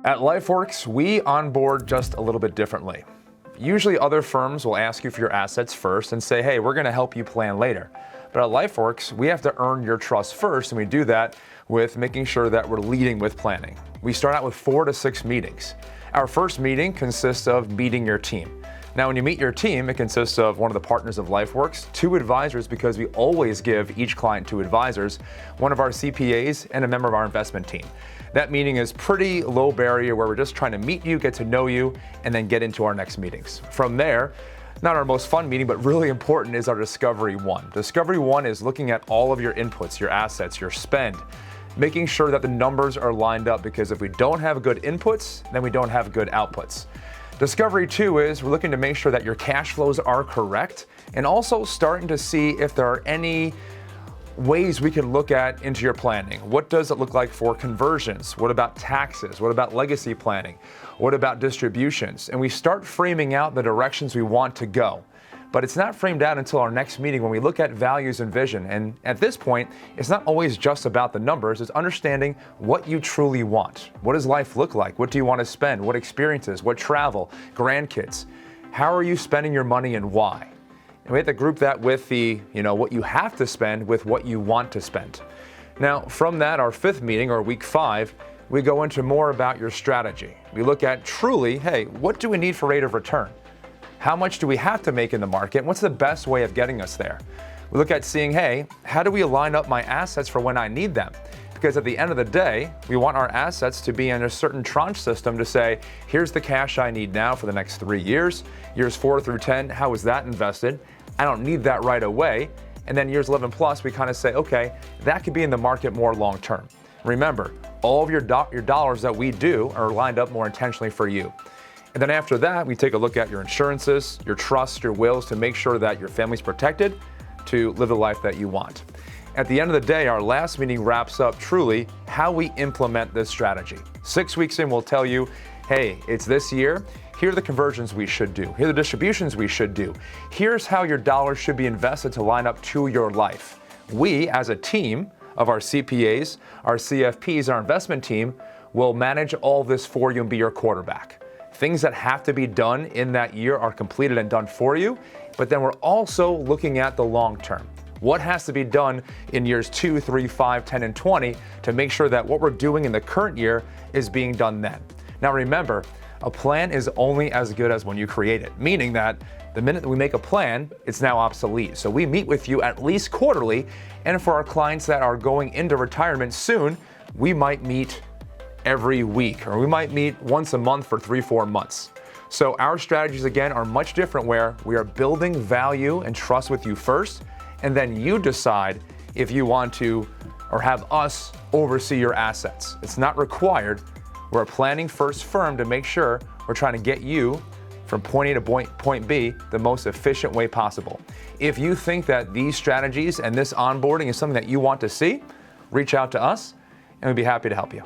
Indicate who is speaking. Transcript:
Speaker 1: At Lifeworks, we onboard just a little bit differently. Usually other firms will ask you for your assets first and say, hey, we're going to help you plan later. But at Lifeworks, we have to earn your trust first, and we do that with making sure that we're leading with planning. We start out with 4 to 6 meetings. Our first meeting consists of meeting your team. Now, when you meet your team, it consists of one of the partners of Lifeworks, 2 advisors, because we always give each client 2 advisors, one of our CPAs, and a member of our investment team. That meeting is pretty low barrier where we're just trying to meet you, get to know you, and then get into our next meetings. From there, not our most fun meeting, but really important, is our Discovery 1. Discovery 1 is looking at all of your inputs, your assets, your spend, making sure that the numbers are lined up, because if we don't have good inputs, then we don't have good outputs. Discovery 2 is we're looking to make sure that your cash flows are correct, and also starting to see if there are any ways we can look at into your planning. What does it look like for conversions? What about taxes? What about legacy planning? What about distributions? And we start framing out the directions we want to go. But it's not framed out until our next meeting when we look at values and vision. And at this point, it's not always just about the numbers, it's understanding what you truly want. What does life look like? What do you want to spend? What experiences? What travel? Grandkids? How are you spending your money and why? And we have to group that with the, what you have to spend with what you want to spend. Now, from that, our 5th meeting, or week 5, we go into more about your strategy. We look at truly, hey, what do we need for rate of return? How much do we have to make in the market? What's the best way of getting us there? We look at seeing, hey, how do we line up my assets for when I need them? Because at the end of the day, we want our assets to be in a certain tranche system to say, here's the cash I need now for the next 3 years. Years 4 through 10, how is that invested? I don't need that right away. And then years 11 plus, we kind of say, okay, that could be in the market more long term. Remember, all of your dollars that we do are lined up more intentionally for you. And then after that, we take a look at your insurances, your trusts, your wills, to make sure that your family's protected to live the life that you want. At the end of the day, our last meeting wraps up truly how we implement this strategy. 6 weeks in, we'll tell you, hey, it's this year. Here are the conversions we should do. Here are the distributions we should do. Here's how your dollars should be invested to line up to your life. We, as a team of our CPAs, our CFPs, our investment team, will manage all this for you and be your quarterback. Things that have to be done in that year are completed and done for you, but then we're also looking at the long term. What has to be done in years 2, 3, 5, 10, and 20 to make sure that what we're doing in the current year is being done then. Now remember, a plan is only as good as when you create it, meaning that the minute that we make a plan, it's now obsolete. So we meet with you at least quarterly, and for our clients that are going into retirement soon, we might meet every week, or we might meet once a month for 3-4 months. So our strategies, again, are much different, where we are building value and trust with you first, and then you decide if you want to or have us oversee your assets. It's not required. We're a planning first firm to make sure we're trying to get you from point A to point B the most efficient way possible. If you think that these strategies and this onboarding is something that you want to see, reach out to us and we'd be happy to help you.